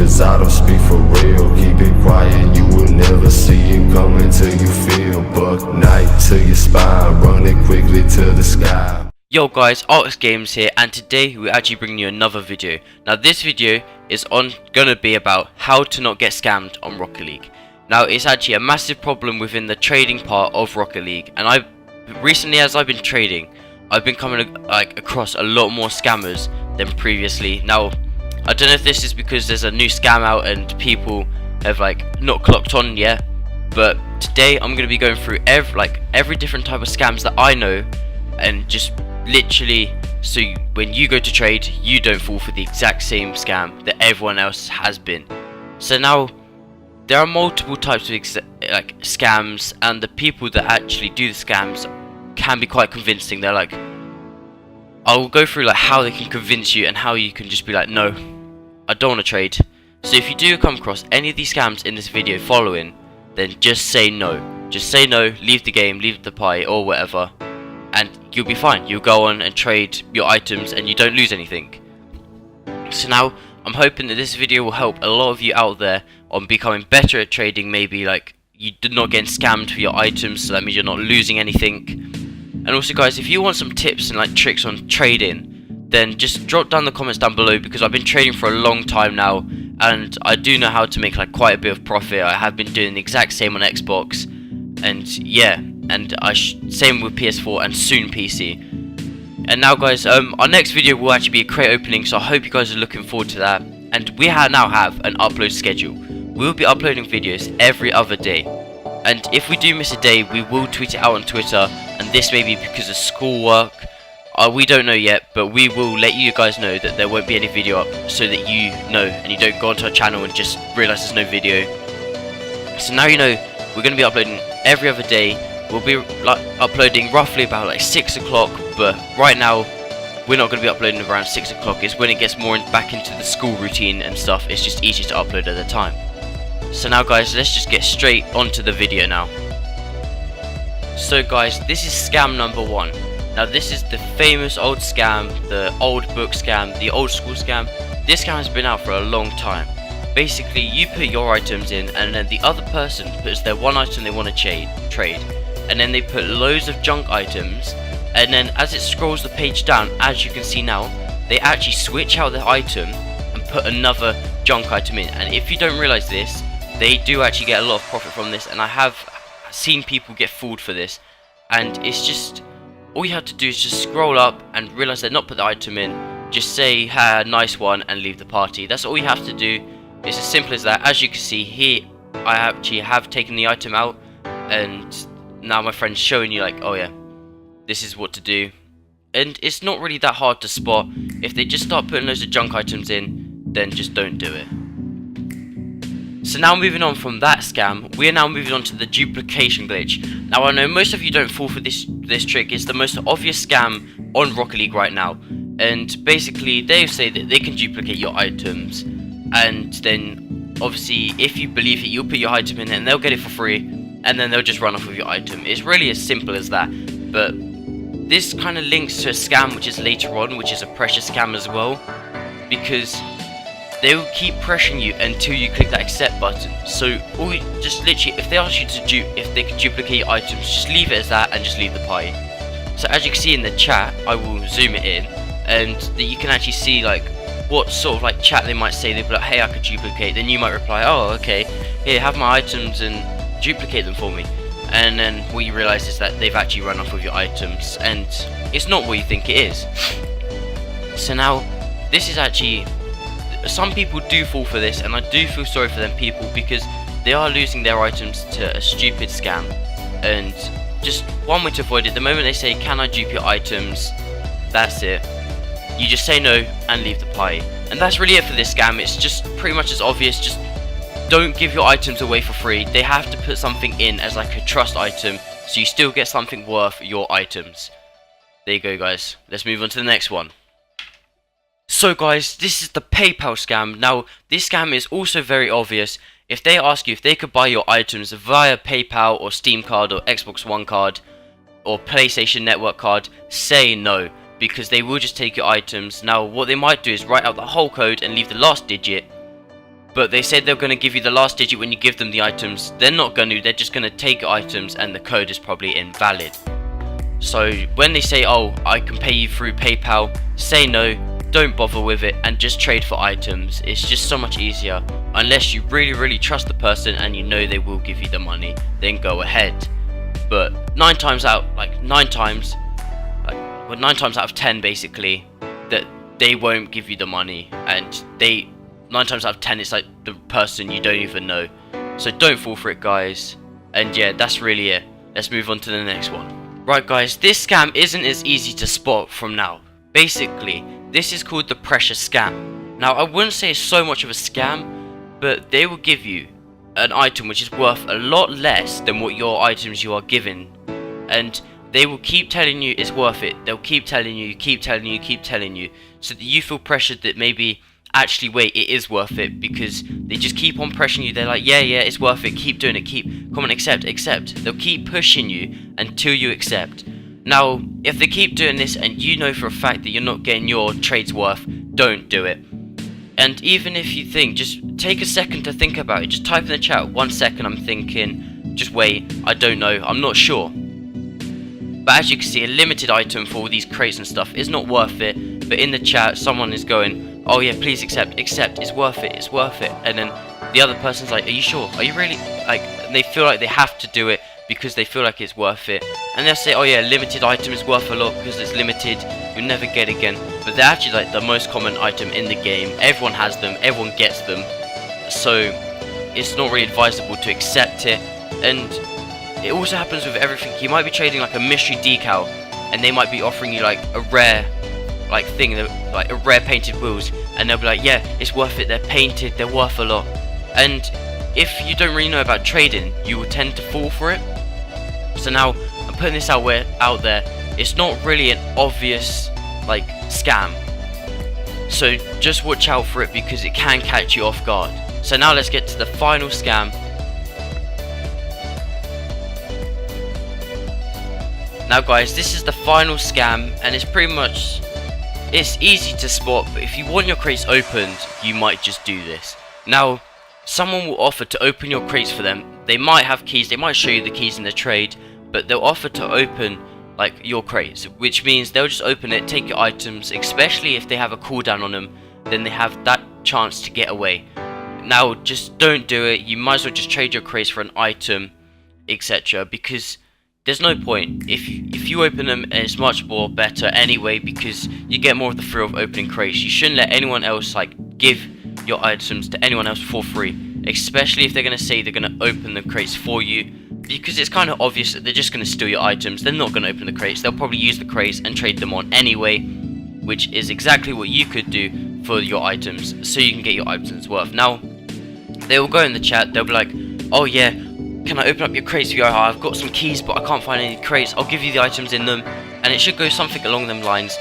cause I don't speak for real. Keep it quiet, you will never see it coming till you feel buck night to your spine, running quickly to the sky. Yo guys, Arx Games here, and today we're actually bringing you another video. Now this video is gonna be about how to not get scammed on Rocket League. Now it's actually a massive problem within the trading part of Rocket League, and recently as I've been trading, I've been coming across a lot more scammers than previously. Now I don't know if this is because there's a new scam out and people have not clocked on yet, but today I'm gonna be going through every different type of scams that I know, and just literally so when you go to trade you don't fall for the exact same scam that everyone else has been. So now there are multiple types of scams, and the people that actually do the scams can be quite convincing. They're I'll go through how they can convince you and how you can just be no, I don't want to trade. So if you do come across any of these scams in this video following, then just say no. Just say no, leave the game, leave the party or whatever, and you'll be fine. You'll go on and trade your items and you don't lose anything. So now I'm hoping that this video will help a lot of you out there on becoming better at trading. Maybe you did not get scammed for your items, so that means you're not losing anything. And also guys, if you want some tips and tricks on trading, then just drop down the comments down below, because I've been trading for a long time now and I do know how to make quite a bit of profit. I have been doing the exact same on Xbox, and yeah, and same with PS4 and soon PC. And now guys, our next video will actually be a crate opening, so I hope you guys are looking forward to that. And we now have an upload schedule. We'll be uploading videos every other day, and if we do miss a day we will tweet it out on Twitter, and this may be because of schoolwork. We don't know yet, but we will let you guys know that there won't be any video up, so that you know and you don't go onto our channel and just realise there's no video. So now you know we're going to be uploading every other day. We'll be uploading roughly about 6 o'clock, but right now we're not going to be uploading around 6 o'clock. It's when it gets more back into the school routine and stuff. It's just easier to upload at the time. So now guys, let's just get straight onto the video now. So guys, this is scam number 1. Now this is the famous old scam, the old book scam, the old school scam. This scam has been out for a long time. Basically you put your items in, and then the other person puts their one item they want to trade, and then they put loads of junk items, and then as it scrolls the page down, as you can see now, they actually switch out the item and put another junk item in. And if you don't realise this, they do actually get a lot of profit from this, and I have seen people get fooled for this. And it's just, all you have to do is just scroll up and realise they're not put the item in, just say ha, nice one, and leave the party. That's all you have to do. It's as simple as that. As you can see here, I actually have taken the item out, and now my friend's showing you oh yeah, this is what to do. And it's not really that hard to spot. If they just start putting loads of junk items in, then just don't do it. So now moving on from that scam, we are now moving on to the duplication glitch. Now I know most of you don't fall for this trick. It's the most obvious scam on Rocket League right now. And basically they say that they can duplicate your items, and then obviously if you believe it, you'll put your item in and they'll get it for free, and then they'll just run off with your item. It's really as simple as that. But this kind of links to a scam which is later on, which is a pressure scam as well, because they will keep pressuring you until you click that accept button. So just literally, if they ask you to if they can duplicate your items, just leave it as that and just leave the party. So as you can see in the chat, I will zoom it in, and you can actually see what sort of chat they might say. They'll be hey, I could duplicate. Then you might reply, oh okay, here, have my items and duplicate them for me. And then what you realise is that they've actually run off with your items, and it's not what you think it is. So now this is actually, some people do fall for this, and I do feel sorry for them people, because they are losing their items to a stupid scam. And just one way to avoid it, the moment they say can I dupe your items, that's it. You just say no and leave the party. And that's really it for this scam. It's just pretty much as obvious. Just don't give your items away for free. They have to put something in as a trust item, so you still get something worth your items. There you go guys, let's move on to the next one. So guys, this is the PayPal scam. Now this scam is also very obvious. If they ask you if they could buy your items via PayPal or Steam card or Xbox One card or PlayStation Network card, say no, because they will just take your items. Now what they might do is write out the whole code and leave the last digit, but they said they're going to give you the last digit when you give them the items. They're not going to, they're just going to take items and the code is probably invalid. So when they say, oh, I can pay you through PayPal, say no, don't bother with it and just trade for items. It's just so much easier. Unless you really trust the person and you know they will give you the money, then go ahead. But 9 times out of 10 basically, that they won't give you the money, and 9 times out of 10 it's like the person you don't even know. So don't fall for it, guys. And yeah, that's really it. Let's move on to the next one. Right guys, this scam isn't as easy to spot from now. Basically, this is called the pressure scam. Now I wouldn't say it's so much of a scam, but they will give you an item which is worth a lot less than what your items you are given, and they will keep telling you it's worth it. They'll keep telling you, so that you feel pressured that maybe actually wait, it is worth it, because they just keep on pressuring you. They're like, yeah, it's worth it, keep doing it, come on, accept. They'll keep pushing you until you accept. Now if they keep doing this and you know for a fact that you're not getting your trade's worth, don't do it. And even if you think, just take a second to think about it. Just type in the chat, 1 second, I'm thinking, just wait, I don't know, I'm not sure. But as you can see, a limited item for all these crates and stuff is not worth it. But in the chat, someone is going, oh yeah, please accept, it's worth it. And then the other person's like, are you sure? Are you really? Like, they feel like they have to do it because they feel like it's worth it. And they'll say, oh yeah, limited item is worth a lot because it's limited, you'll never get it again. But they're actually like the most common item in the game. Everyone has them, everyone gets them. So it's not really advisable to accept it. And it also happens with everything. You might be trading like a mystery decal, and they might be offering you like a rare thing, like a rare painted wheels, and they'll be like, yeah, it's worth it, they're painted, they're worth a lot. And if you don't really know about trading, you will tend to fall for it. So now I'm putting this out there. It's not really an obvious like scam, so just watch out for it because it can catch you off guard. So now let's get to the final scam. Now guys, this is the final scam, and it's easy to spot, but if you want your crates opened, you might just do this. Now, someone will offer to open your crates for them. They might have keys, they might show you the keys in the trade, but they'll offer to open like your crates, which means they'll just open it, take your items, especially if they have a cooldown on them, then they have that chance to get away. Now, just don't do it. You might as well just trade your crates for an item, etc., because there's no point. If you open them, it's much more better anyway, because you get more of the thrill of opening crates. You shouldn't let anyone else like give your items to anyone else for free, especially if they're going to say they're going to open the crates for you, because it's kind of obvious that they're just going to steal your items. They're not going to open the crates. They'll probably use the crates and trade them on anyway, which is exactly what you could do for your items, so you can get your items worth. Now, they will go in the chat, they'll be like, oh yeah, can I open up your crates? You go, oh, I've got some keys but I can't find any crates, I'll give you the items in them. And it should go something along them lines.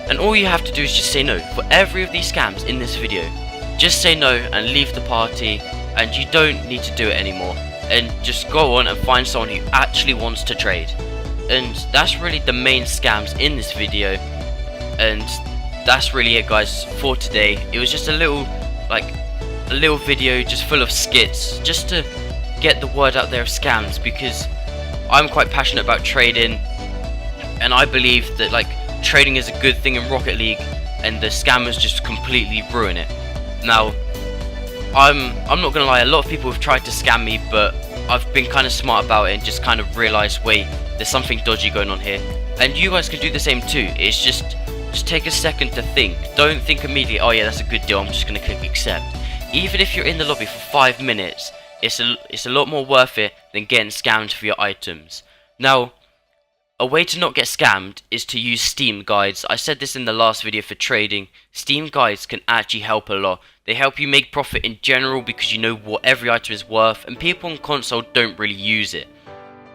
And all you have to do is just say no. For every of these scams in this video, just say no and leave the party, and you don't need to do it anymore. And just go on and find someone who actually wants to trade. And that's really the main scams in this video. And that's really it, guys, for today. It was just a little video just full of skits, just to get the word out there of scams, because I'm quite passionate about trading, and I believe that like trading is a good thing in Rocket League, and the scammers just completely ruin it. Now, I'm not gonna lie, a lot of people have tried to scam me, but I've been kind of smart about it and just kind of realized, wait, there's something dodgy going on here. And you guys can do the same too. It's just take a second to think. Don't think immediately, oh yeah, that's a good deal, I'm just gonna click accept. Even if you're in the lobby for 5 minutes, it's a lot more worth it than getting scammed for your items. Now, a way to not get scammed is to use Steam guides. I said this in the last video for trading. Steam guides can actually help a lot. They help you make profit in general because you know what every item is worth, and people on console don't really use it.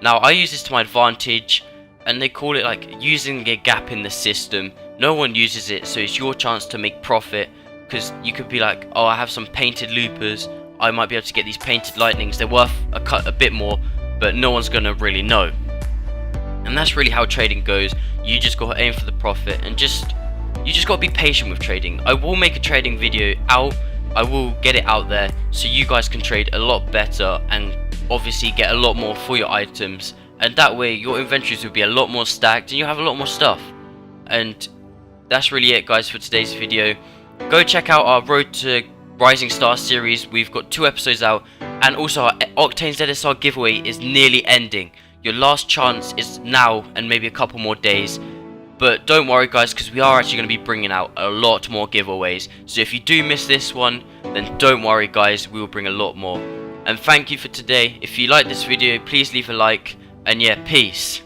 Now, I use this to my advantage, and they call it like using a gap in the system. No one uses it, so it's your chance to make profit, because you could be like, oh, I have some painted loopers, I might be able to get these painted lightnings, they're worth a bit more, but no one's gonna really know. And that's really how trading goes. You just gotta aim for the profit, and you just gotta be patient with trading. I will make a trading video out I will get it out there so you guys can trade a lot better and obviously get a lot more for your items, and that way your inventories will be a lot more stacked and you'll have a lot more stuff. And that's really it, guys, for today's video. Go check out our Road to Rising Star series. We've got 2 episodes out, and also our Octane ZSR giveaway is nearly ending. Your last chance is now and maybe a couple more days. But don't worry, guys, because we are actually going to be bringing out a lot more giveaways. So if you do miss this one, then don't worry, guys, we will bring a lot more. And thank you for today. If you like this video, please leave a like, and yeah, peace.